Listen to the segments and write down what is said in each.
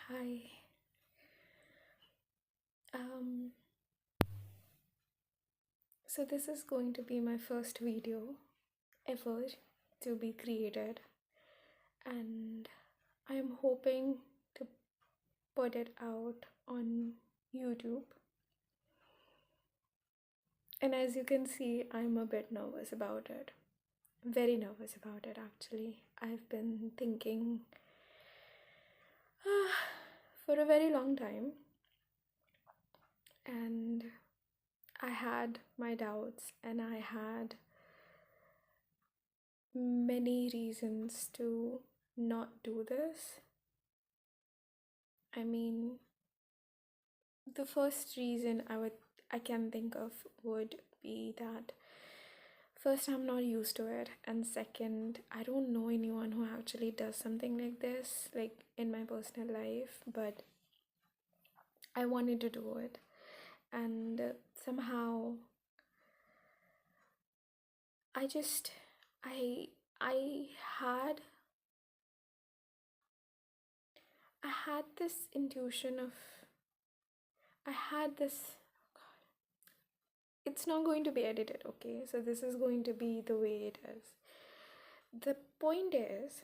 Hi. Um, so this is going to be my first video ever to be created, and I am hoping to put it out on YouTube. And as you can see, I'm a bit nervous about it. Very nervous about it, actually. I've been thinking for a very long time, and I had my doubts, and I had many reasons to not do this. I mean, the first reason I can think of would be that first, I'm not used to it, and second, I don't know anyone who actually does something like this, like in my personal life, but I wanted to do it, and somehow I just I had I had this intuition of I had this it's not going to be edited, okay? So this is going to be the way it is. The point is,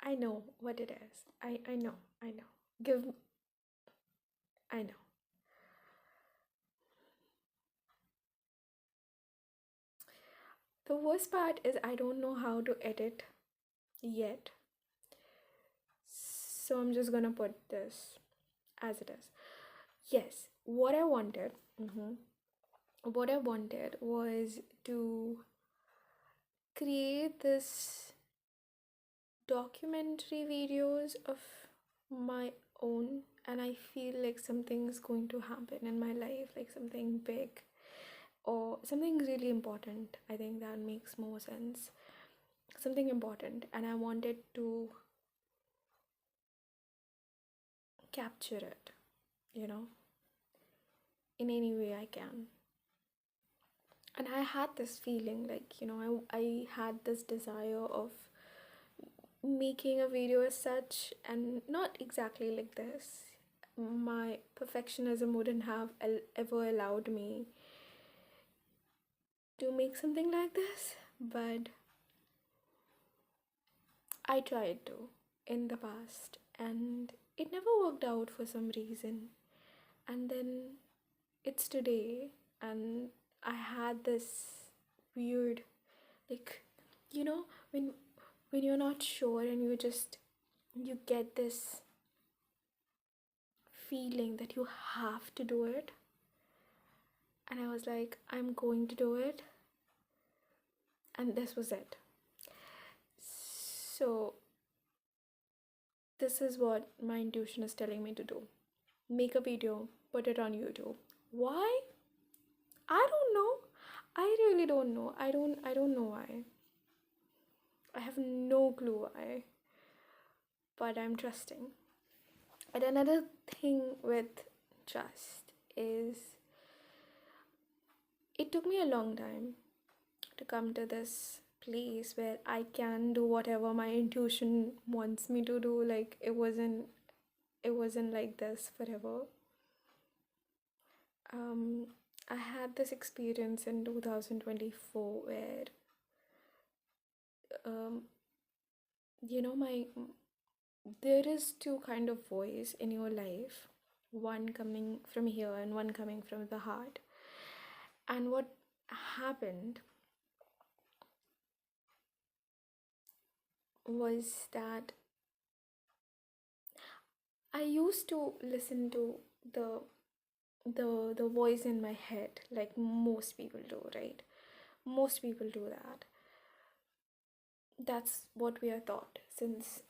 I know what it is. I know, I know. Give, I know. The worst part is I don't know how to edit yet. So I'm just gonna put this as it is. Yes, what I wanted was to create this documentary videos of my own, and I feel like something's going to happen in my life, like something big or something really important. I think that makes more sense. Something important, and I wanted to capture it, you know, in any way I can. And I had this feeling like, I had this desire of making a video as such, and not exactly like this. My perfectionism wouldn't have ever allowed me to make something like this, but I tried to in the past, and it never worked out for some reason. And then it's today, and I had this weird, like, you know, when you're not sure and you get this feeling that you have to do it. And I was like, I'm going to do it. And this was it. So, this is what my intuition is telling me to do: make a video, put it on YouTube. Why? I don't know. I really don't know. I don't know why. I have no clue why, but I'm trusting. But another thing with trust is it took me a long time to come to this place where I can do whatever my intuition wants me to do. Like it wasn't like this forever. Um I had this experience in 2024 where um my there is two kind of voice in your life, one coming from here and one coming from the heart. And what happened was that I used to listen to the the voice in my head, like most people do, right? Most people do that. That's what we are taught since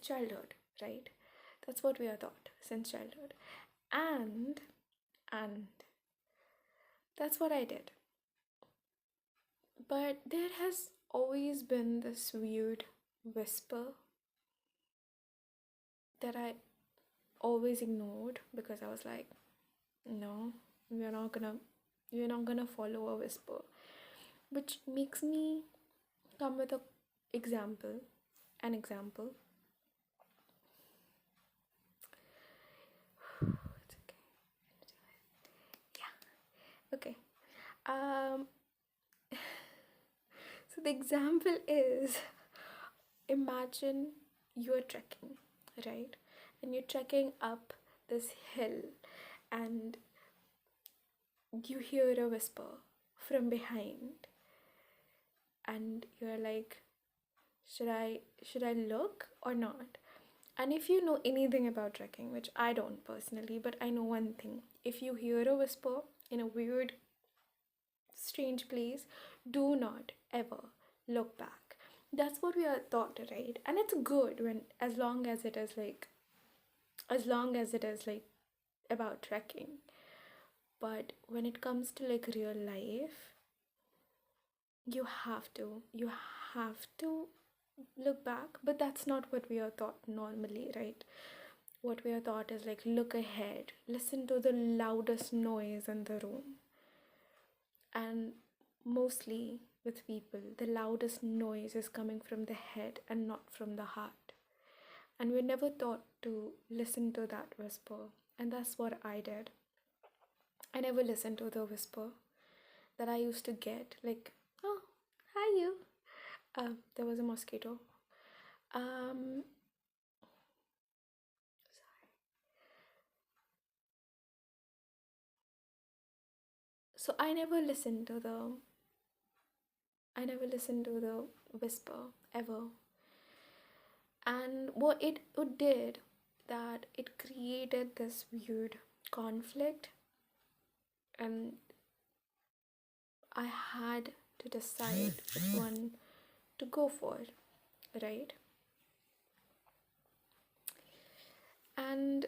childhood, right? That's what we are taught since childhood. And and that's what I did. But there has always been this weird whisper that I always ignored because I was like, no, we're not gonna we're not gonna follow a whisper. Which makes me come with example, an example. Okay. Um, so the example is, imagine you're trekking, right? And you're trekking up this hill, and you hear a whisper from behind, and you're like, should I look or not? And if you know anything about trekking, which I don't personally, but I know one thing: if you hear a whisper in a weird, strange place, do not ever look back. That's what we are taught, right? And it's good when, as long as it is like about trekking. But when it comes to like real life, you have to look back. But that's not what we are taught normally, right? What we are taught is like, look ahead, listen to the loudest noise in the room. And mostly with people, the loudest noise is coming from the head and not from the heart. And we're never taught to listen to that whisper. And that's what I did. I never listened to the whisper that I used to get, like, oh, hi, you. There was a mosquito. Um, so I never listened to the whisper ever. And what it did, that it created this weird conflict, and I had to decide which one to go for, right? And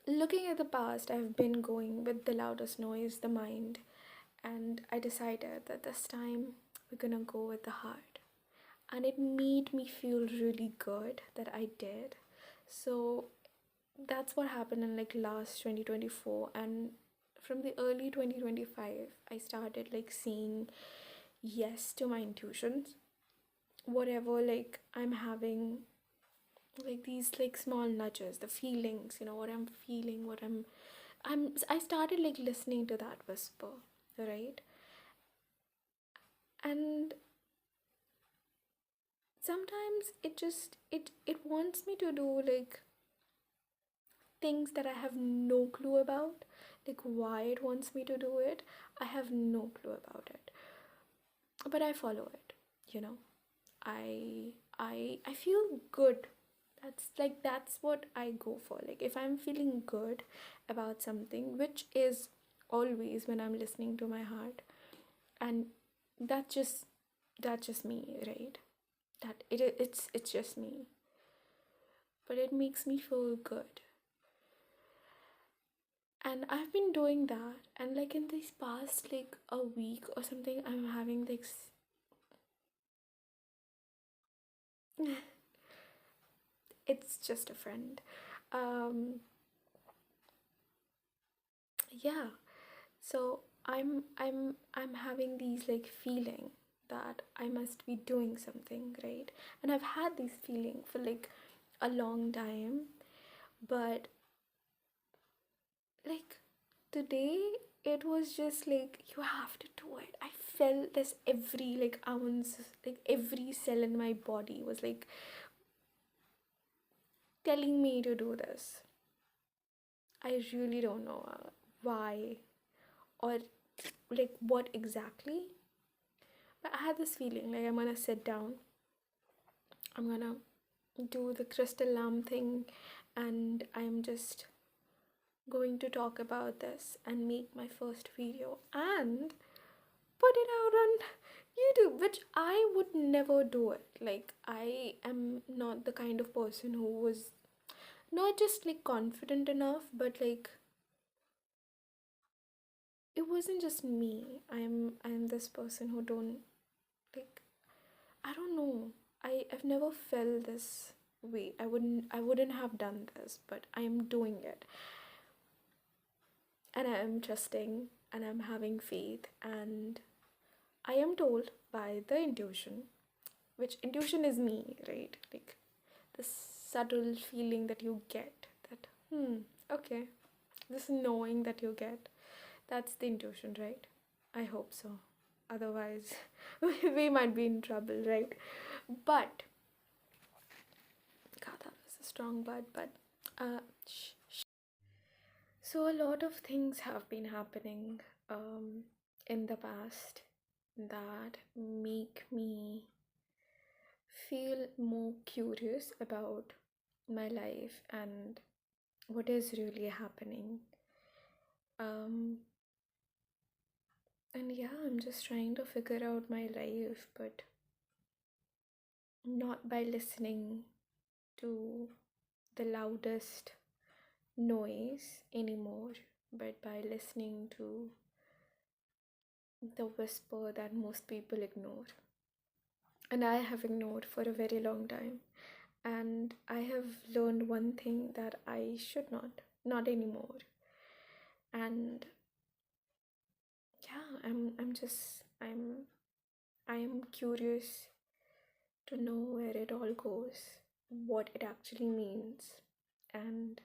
looking at the past, I've been going with the loudest noise, the mind, and I decided that this time we're gonna go with the heart. And it made me feel really good that I did. So that's what happened in like last 2024, and from the early 2025 I started like saying yes to my intuitions. Whatever, like, I'm having, like, these like small nudges, the feelings, what I'm feeling, I started like listening to that whisper, right? And sometimes it wants me to do like things that I have no clue about. Like, why it wants me to do it, I have no clue about it. But I follow it, you know. I feel good. That's what I go for. Like, if I'm feeling good about something, which is always when I'm listening to my heart, and that's just that's just me, right? It's just me. But it makes me feel good. And I've been doing that, and like in this past like a week or something, I'm having like it's just a friend. um yeah. So I'm having these like feeling that I must be doing something, right? And I've had this feeling for like a long time. But like today, it was just like, you have to do it. I felt this every like ounce, like every cell in my body was like telling me to do this. I really don't know why, or like what exactly. But I had this feeling like, I'm gonna sit down, I'm gonna do the crystal lamp thing, and I'm just going to talk about this and make my first video and put it out on YouTube, which I would never do it. Like, I am not the kind of person who was not just like confident enough, but like, it wasn't just me. I'm this person who don't, like, I don't know. I've never felt this way. I wouldn't have done this, but I am doing it. And I am trusting, and I'm having faith, and I am told by the intuition, which intuition is me, right? Like, the subtle feeling that you get, that okay, this knowing that you get, That's the intuition, right? I hope so. Otherwise, we might be in trouble, right? But, God, that was a strong but, shh. So, a lot of things have been happening in the past that make me feel more curious about my life and what is really happening. Um, and yeah, I'm just trying to figure out my life, but not by listening to the loudest noise anymore, but by listening to the whisper that most people ignore. And I have ignored for a very long time. And I have learned one thing that I should not anymore. And yeah, I am curious to know where it all goes, what it actually means, and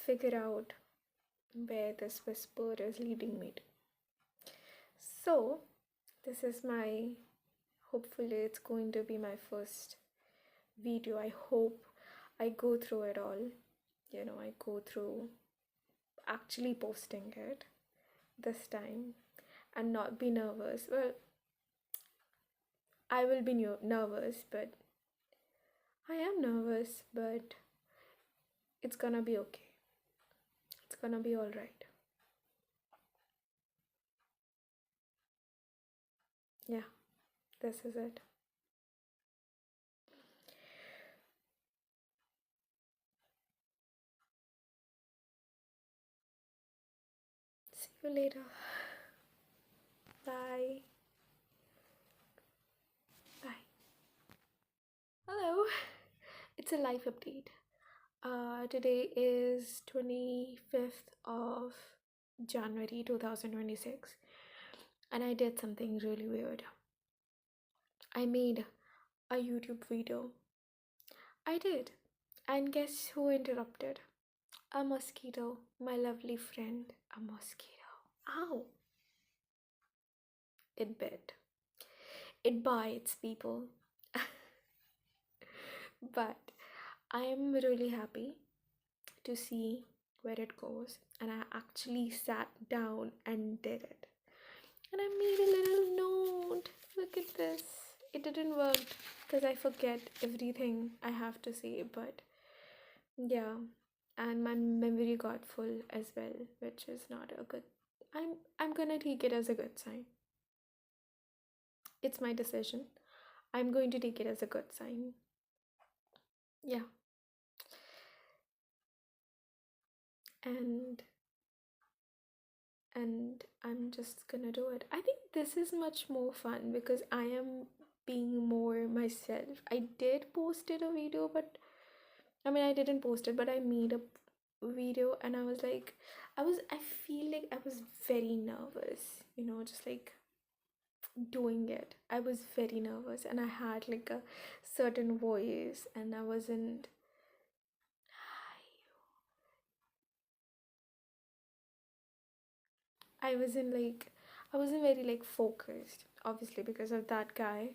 figure out where this whisper is leading me to. So, this is my, hopefully, it's going to be my first video. I hope I go through it all. I go through actually posting it this time and not be nervous. Well, I will be nervous, but I am nervous, but it's gonna be okay. It's gonna be alright. Yeah, this is it. See you later. Bye. Bye. Hello. It's a life update. Today is 25th of January 2026, and I did something really weird. I made a YouTube video. I did. And guess who interrupted? A mosquito, my lovely friend. A mosquito. Ow! It bit. It bites people. But I am really happy to see where it goes, and I actually sat down and did it. And I made a little note. Look at this. It didn't work because I forget everything I have to say, but yeah, and my memory got full as well, which is not a good. I'm gonna take it as a good sign. It's my decision. I'm going to take it as a good sign. Yeah. And I'm just gonna do it. I think this is much more fun because I am being more myself. I did posted a video, but I mean I didn't post it, but I made a video and I was like I feel like I was very nervous, just like doing it. I was very nervous and I had like a certain voice and I wasn't very like focused, obviously because of that guy,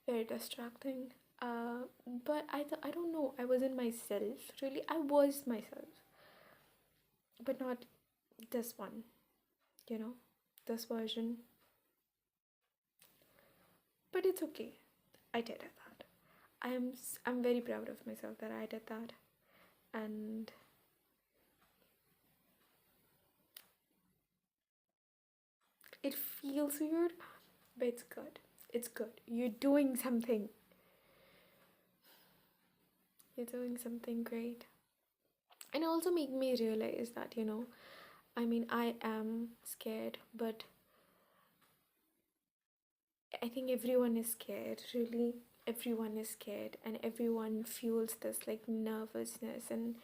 very distracting. But I don't know, I wasn't myself really. I was myself, but not this one, you know, this version. But it's okay. I did that. I'm very proud of myself that I did that, and it feels weird, but it's good. It's good. You're doing something. You're doing something great. And it also made me realize that, I mean, I am scared, but I think everyone is scared, really. Everyone is scared, and everyone feels this like nervousness and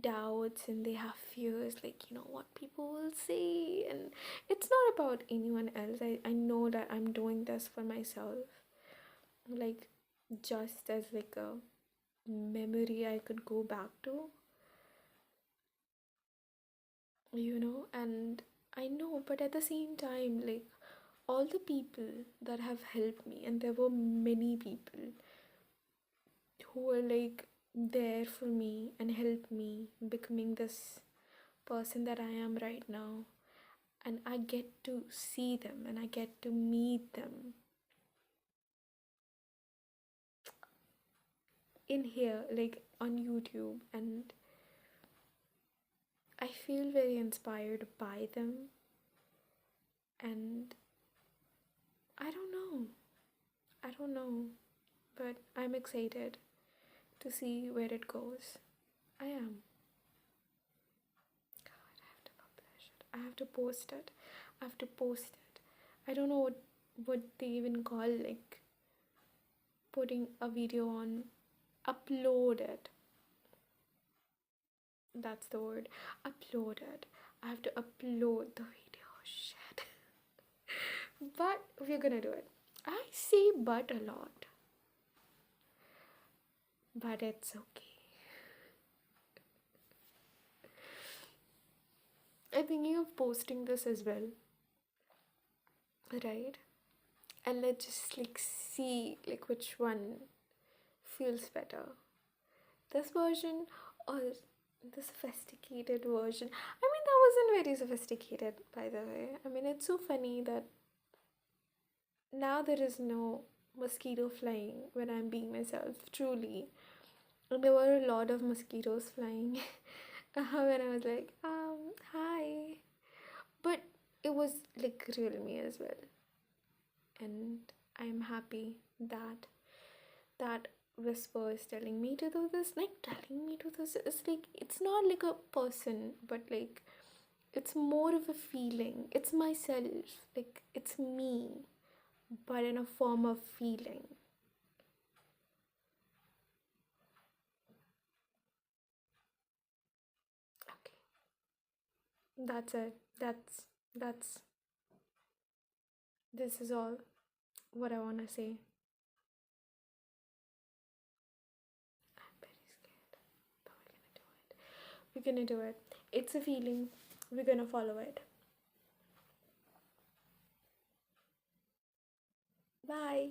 doubts, and they have fears, like, what people will say. And it's not about anyone else. I know that I'm doing this for myself, like, just as like a memory I could go back to. and I know, but at the same time, like, all the people that have helped me, and there were many people who were like there for me and helped me becoming this person that I am right now. And I get to see them and I get to meet them in here, like on YouTube, and I feel very inspired by them. And I don't know, I don't know, but I'm excited to see where it goes. I am. God, I have to publish it. I have to post it. I have to post it. I don't know what they even call like putting a video on. Upload it. That's the word. Upload it. I have to upload the video. Shit. But we're gonna do it. I say but a lot. But it's okay. I'm thinking of posting this as well. Right? And let's just like see like which one feels better. This version or the sophisticated version. I mean, that wasn't very sophisticated, by the way. I mean, it's so funny that now there is no mosquito flying when I'm being myself, truly. And there were a lot of mosquitoes flying when I was like, hi. But it was like real me as well. And I'm happy that that whisper is telling me to do this. Like, telling me to do this is like, it's not like a person, but like, it's more of a feeling. It's myself. Like, it's me, but in a form of feeling. Okay, that's it. That's this is all what I want to say. I'm very scared, but we're gonna do it. It's a feeling. We're gonna follow it. Bye.